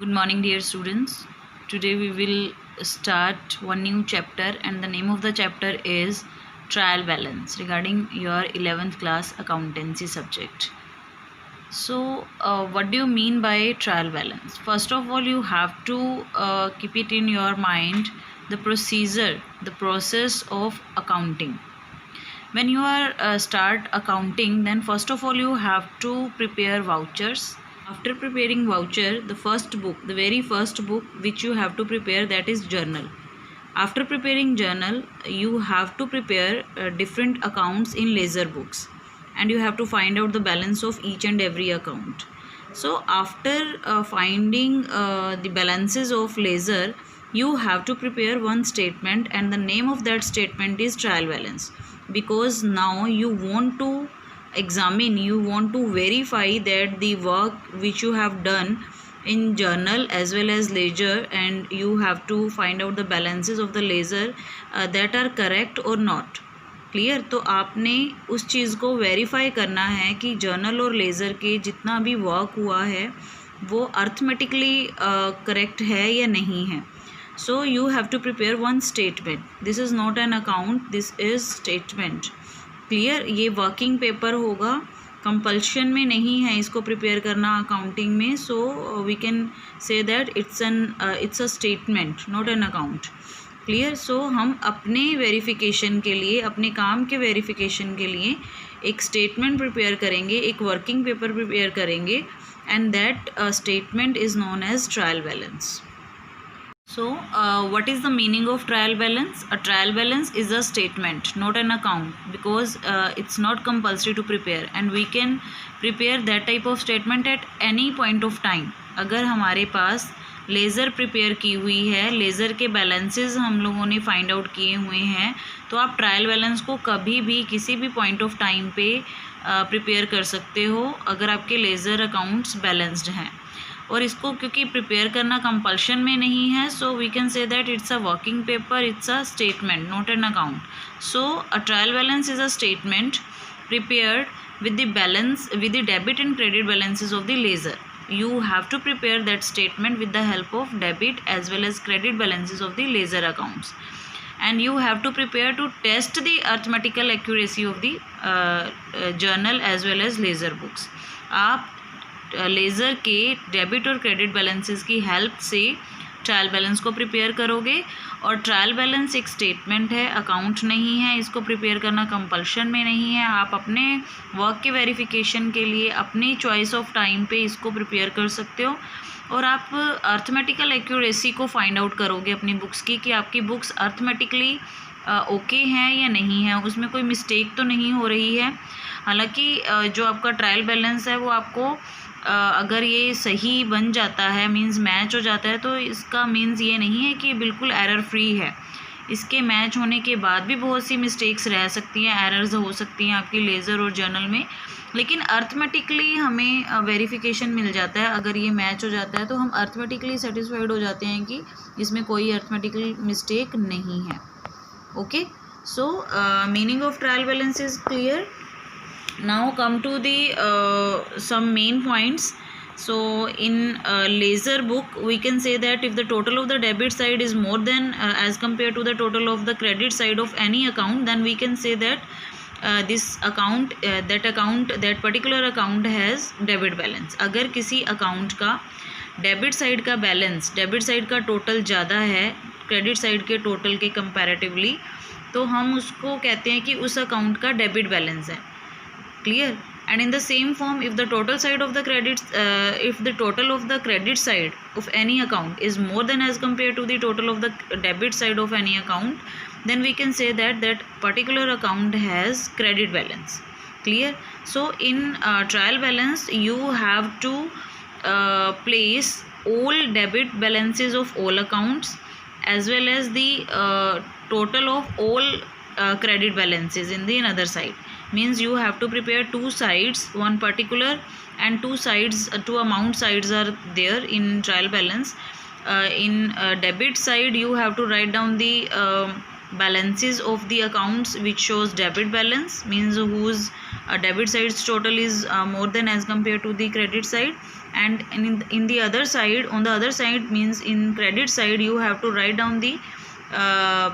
Good morning, dear students. Today we will start one new chapter, and the name of the chapter is Trial Balance regarding your 11th class accountancy subject. So, what do you mean by trial balance? First of all, you have to keep it in your mind the procedure, the process of accounting. When you are start accounting, then first of all you have to prepare vouchers. After preparing voucher, the very first book which you have to prepare, that is journal. After preparing journal, you have to prepare different accounts in ledger books, and you have to find out the balance of each and every account. So after finding the balances of ledger, you have to prepare one statement, and the name of that statement is trial balance, because now you want to examine, you want to verify that the work which you have done in journal as well as ledger, and you have to find out the balances of the ledger that are correct or not. Clear? तो आपने उस चीज़ को verify करना है कि journal और laser के जितना भी वर्क हुआ है वो अर्थमेटिकली करेक्ट है या नहीं है. So you have to prepare one statement. This is not an account, this is statement. Clear? ये वर्किंग पेपर होगा, कंपल्शन में नहीं है इसको प्रिपेयर करना अकाउंटिंग में. So we can say that it's a statement, not an account. Clear? So हम अपने वेरिफिकेशन के लिए, अपने काम के वेरिफिकेशन के लिए एक स्टेटमेंट प्रिपेयर करेंगे, एक वर्किंग पेपर प्रिपेयर करेंगे, and that statement is known as trial balance. So, what is the meaning of trial balance? A trial balance is a statement, not an account, because it's not compulsory to prepare, and we can prepare that type of statement at any point of time. अगर हमारे पास laser prepare की हुई है, laser के balances हम लोगों ने find out किए हुए हैं, तो आप ट्रायल बैलेंस को कभी भी किसी भी पॉइंट ऑफ टाइम पे प्रिपेयर कर सकते हो अगर आपके लेज़र अकाउंट्स बैलेंस्ड हैं. और इसको क्योंकि प्रिपेयर करना कंपल्शन में नहीं है, so we can say that it's a working paper, it's a statement, not an account. So a trial balance is a statement prepared with the balance, with the debit and credit balances of the ledger. You have to prepare that statement with the help of debit as well as credit balances of the ledger accounts, and you have to prepare to test the arithmetical accuracy of the journal as well as ledger books. आप laser के debit और credit balances की help से trial balance को prepare करोगे. और trial balance एक statement है, अकाउंट नहीं है. इसको प्रिपेयर करना कंपल्शन में नहीं है. आप अपने वर्क के वेरिफिकेशन के लिए अपनी चॉइस ऑफ टाइम पे इसको प्रिपेयर कर सकते हो, और आप अर्थमेटिकल एक्यूरेसी को फाइंड आउट करोगे अपनी बुक्स की कि आपकी बुक्स अर्थमेटिकली ओके हैं या नहीं है, उसमें कोई मिस्टेक तो नहीं हो रही है. हालांकि जो आपका ट्रायल बैलेंस है वो आपको अगर ये सही बन जाता है, मींस मैच हो जाता है, तो इसका मींस ये नहीं है कि बिल्कुल एरर फ्री है. इसके मैच होने के बाद भी बहुत सी मिस्टेक्स रह सकती हैं, एरर्स हो सकती हैं आपकी लेज़र और जर्नल में, लेकिन अर्थमेटिकली हमें वेरिफिकेशन मिल जाता है. अगर ये मैच हो जाता है तो हम अर्थमेटिकली सेटिस्फाइड हो जाते हैं कि इसमें कोई अर्थमेटिकल मिस्टेक नहीं है. Okay, so meaning of trial balance is clear. Now come to the some main points. So in ledger book we can say that if the total of the debit side is more than as compared to the total of the credit side of any account, then we can say that this account that particular account has debit balance. अगर किसी account का debit side का balance, debit side का total ज़्यादा है credit side के total के comparatively, तो हम उसको कहते हैं कि उस अकाउंट का डेबिट बैलेंस है. Clear? And in the same form, if the total side of the credits, if the total of the credit side of any account is more than as compared to the total of the debit side of any account, then we can say that that particular account has credit balance. Clear? So in trial balance, you have to place all debit balances of all accounts as well as the total of all credit balances in the another side. Means you have to prepare two sides, one particular and two sides, two amount sides are there in trial balance. In debit side you have to write down the balances of the accounts which shows debit balance, means whose debit side's total is more than as compared to the credit side, and in the other side, on the other side means in credit side, you have to write down the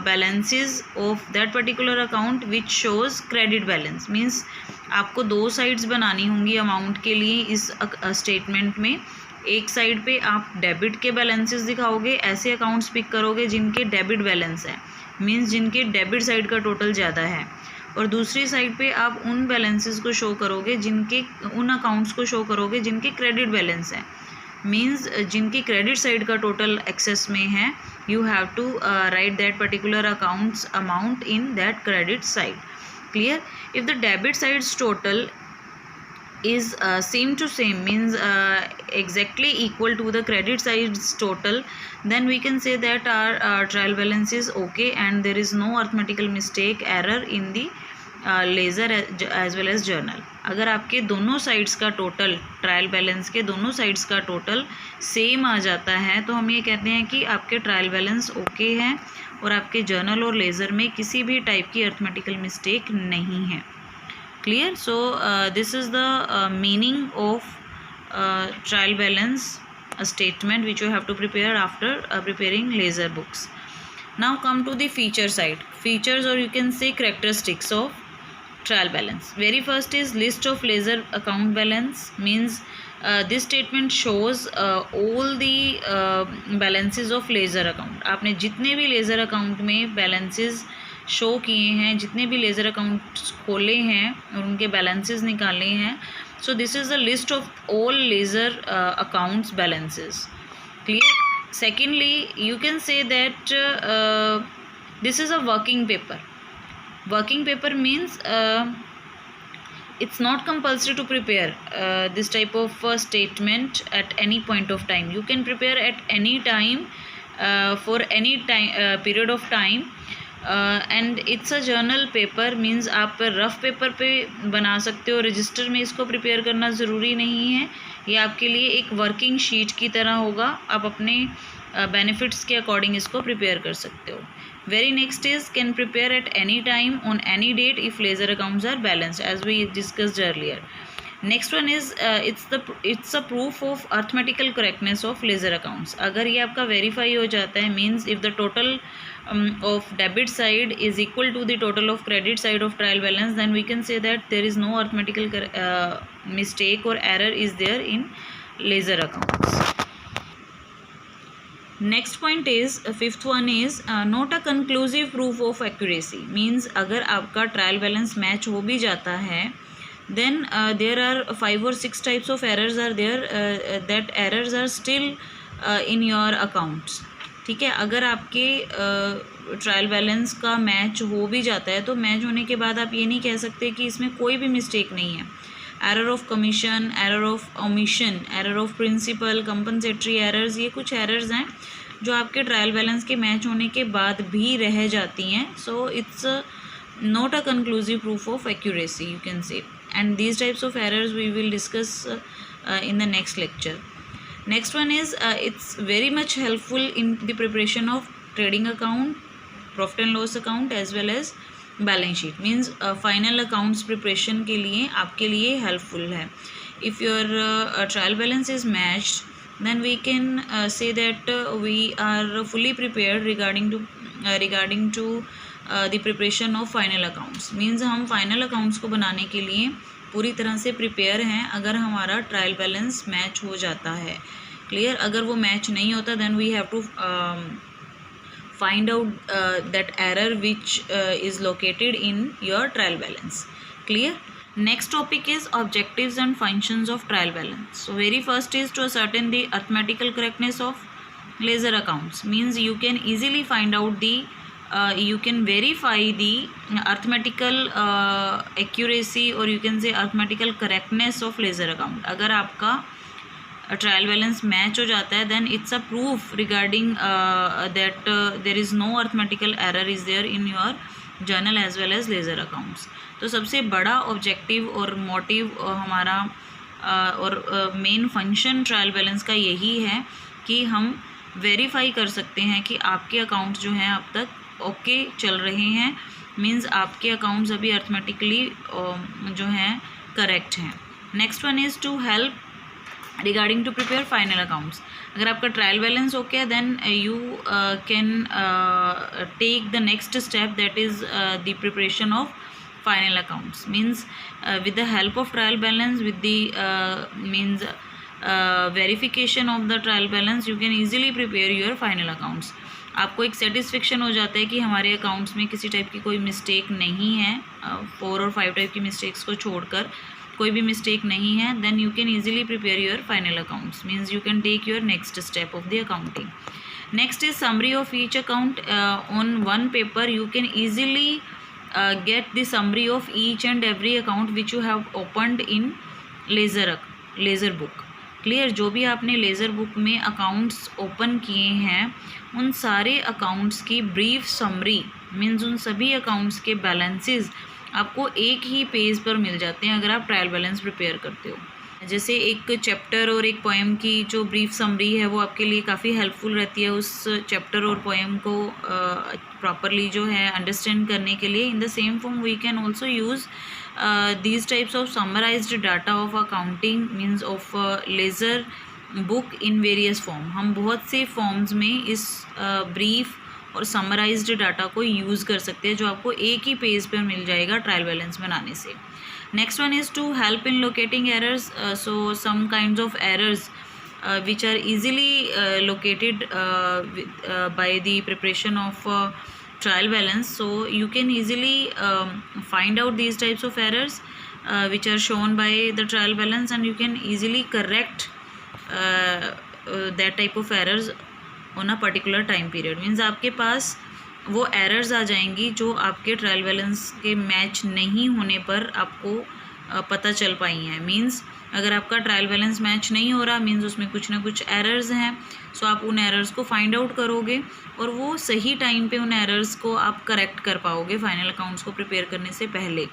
balances of that particular account which shows credit balance. means आपको दो sides बनानी होंगी amount के लिए इस statement में. एक side पे आप डेबिट के बैलेंसेस दिखाओगे, ऐसे अकाउंट्स पिक करोगे जिनके डेबिट बैलेंस है, मींस जिनके डेबिट साइड का टोटल ज़्यादा है, और दूसरी साइड पे आप उन बैलेंसेस को शो करोगे जिनके, उन अकाउंट्स को शो करोगे जिनके क्रेडिट बैलेंस है, मींस जिनकी क्रेडिट साइड का टोटल एक्सेस में है. You have to write that particular accounts amount in that credit side. Clear? If the debit sides total is same to same, means exactly equal to the credit side's total, then we can say that our trial balance is okay and there is no arithmetical mistake error in the ledger as well as journal. अगर आपके दोनों sides का total, trial balance के दोनों sides का total same आ जाता है तो हम ये कहते हैं कि आपके ट्रायल बैलेंस ओके हैं और आपके जर्नल और लेज़र में किसी भी टाइप की अरिथमेटिकल मिस्टेक नहीं है. Clear? So this is the meaning of trial balance statement which you have to prepare after preparing ledger books. Now come to the feature side. Features, or you can say characteristics of trial balance. Very first is list of ledger account balance, means this statement shows all the balances of ledger account. आपने जितने भी ledger account में balances show किए हैं, जितने भी laser accounts खोले हैं और उनके बैलेंसेस निकाले हैं, so this is the list of all laser accounts balances. Clear? Secondly you can say that this is a working paper. Working paper means it's not compulsory to prepare this type of statement at any point of time. You can prepare at any time for any time period of time. And it's a journal paper, means आप rough paper पे बना सकते हो, register में इसको prepare करना ज़रूरी नहीं है. ये आपके लिए एक वर्किंग शीट की तरह होगा, आप अपने बेनिफिट्स के अकॉर्डिंग इसको प्रिपेयर कर सकते हो. Very next is can prepare at any time on any date if ledger accounts are balanced as we discussed earlier. Next one is it's a proof of arithmetical correctness of ledger accounts. अगर ये आपका verify हो जाता है, means if the total of debit side is equal to the total of credit side of trial balance, then we can say that there is no arithmetical mistake or error is there in ledger accounts. Next point is fifth one is not a conclusive proof of accuracy, means अगर आपका trial balance match हो भी जाता है, then there are 5 or 6 types of errors are there, that errors are still in your accounts. ठीक है? अगर आपके ट्रायल बैलेंस का मैच हो भी जाता है तो मैच होने के बाद आप ये नहीं कह सकते कि इसमें कोई भी मिस्टेक नहीं है. Error of commission, error of omission, error of principal, compensatory errors, ये कुछ एरर्स हैं जो आपके ट्रायल बैलेंस के मैच होने के बाद भी रह जाती हैं. So it's not a conclusive proof of accuracy, you can say. And these types of errors we will discuss in the next lecture. Next one is it's very much helpful in the preparation of trading account, profit and loss account as well as balance sheet, means final accounts preparation के लिए आपके लिए helpful है. If your trial balance is matched, then we can say that we are fully prepared regarding to the preparation of final accounts, means हम final accounts को बनाने के लिए पूरी तरह से प्रिपेयर हैं अगर हमारा ट्रायल बैलेंस मैच हो जाता है. क्लियर? अगर वो मैच नहीं होता then we have to find out that error which is located in your trial balance. Clear? Next topic is objectives and functions of trial balance. So very first is to ascertain the arithmetical correctness of ledger accounts, means you can easily find out the you can verify the arithmetical accuracy or you can say arithmetical correctness of ledger account. अगर आपका trial balance match हो जाता है then it's a proof regarding that there is no arithmetical error is there in your journal as well as ledger accounts. तो सबसे बड़ा objective और motive हमारा और मेन फंक्शन ट्रायल बैलेंस का यही है कि हम वेरीफाई कर सकते हैं कि आपके अकाउंट्स जो हैं अब तक ओके चल रहे हैं, मीन्स आपके अकाउंट्स अभी अर्थमेटिकली जो हैं करेक्ट हैं. Next one is to help regarding to prepare final accounts, अगर आपका ट्रायल बैलेंस ओके है then you can take the next step that is the preparation of final accounts. Means with the help of trial balance, with the means verification of the trial balance, you can easily prepare your final accounts. आपको एक satisfaction हो जाता है कि हमारे accounts में किसी type की कोई मिस्टेक नहीं है, 4 और 5 टाइप की मिस्टेक्स को छोड़कर कोई भी मिस्टेक नहीं है, then you can easily prepare your final accounts. Means you can take your next step of the accounting. Next is summary of each account on one paper. You can easily get the summary of each and every account which you have opened in laser book. Clear, जो भी आपने laser book में accounts open किए हैं उन सारे accounts की brief summary, means उन सभी अकाउंट्स के बैलेंसेस आपको एक ही पेज पर मिल जाते हैं अगर आप ट्रायल बैलेंस प्रिपेयर करते हो. जैसे एक चैप्टर और एक पोएम की जो ब्रीफ समरी है वो आपके लिए काफ़ी हेल्पफुल रहती है उस चैप्टर और पोएम को प्रॉपरली जो है अंडरस्टैंड करने के लिए. In the same form we can also use these types of summarized data of accounting, means of ledger book in various form. हम बहुत से फॉर्म्स में इस ब्रीफ और समराइज्ड डाटा को यूज़ कर सकते हैं जो आपको एक ही पेज पर मिल जाएगा ट्रायल बैलेंस बनाने से. Next one is to help in locating errors. So some kinds of errors which are easily located by the preparation of trial balance. So you can easily find out these types of errors which are shown by the trial balance, and you can easily correct that type of errors on a particular time period. Means आपके पास वो errors आ जाएंगी जो आपके trial balance के match नहीं होने पर आपको पता चल पाई हैं. मींस अगर आपका ट्रायल बैलेंस मैच नहीं हो रहा, मींस उसमें कुछ ना कुछ एरर्स हैं. सो आप उन एरर्स को फाइंड आउट करोगे और वो सही टाइम पे उन एरर्स को आप करेक्ट कर पाओगे फाइनल अकाउंट्स को प्रिपेयर करने से पहले.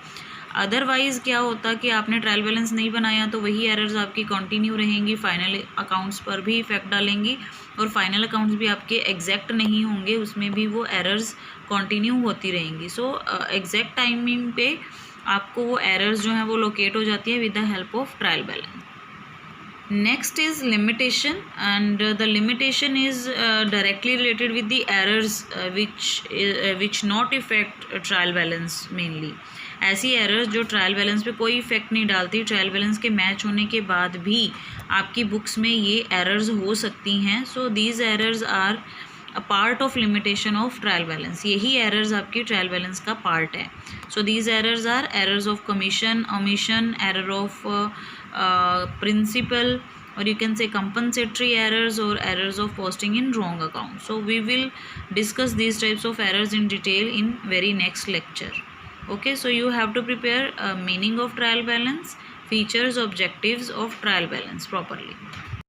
अदरवाइज़ क्या होता कि आपने ट्रायल बैलेंस नहीं बनाया तो वही एरर्स आपकी कंटिन्यू रहेंगी, फाइनल अकाउंट्स पर भी इफेक्ट डालेंगी और फाइनल अकाउंट्स भी आपके एग्जैक्ट नहीं होंगे, उसमें भी वो एरर्स कंटिन्यू होती रहेंगी. सो एग्जैक्ट टाइमिंग पे आपको वो एरर्स जो हैं वो लोकेट हो जाती है with the help of trial balance. Next is limitation, and the limitation is directly related with the errors which not affect trial balance mainly. ऐसी एरर्स जो ट्रायल बैलेंस पे कोई इफेक्ट नहीं डालती, ट्रायल बैलेंस के मैच होने के बाद भी आपकी बुक्स में ये एरर्स हो सकती हैं. So these errors are a part of limitation of trial balance. यही एरर्स आपकी ट्रायल बैलेंस का पार्ट है. So these errors are errors of commission, omission, error of principal, or you can say compensatory errors, or errors of posting in wrong account. So we will discuss these types of errors in detail in very next lecture. Okay, so you have to prepare meaning of trial balance, features, objectives of trial balance properly.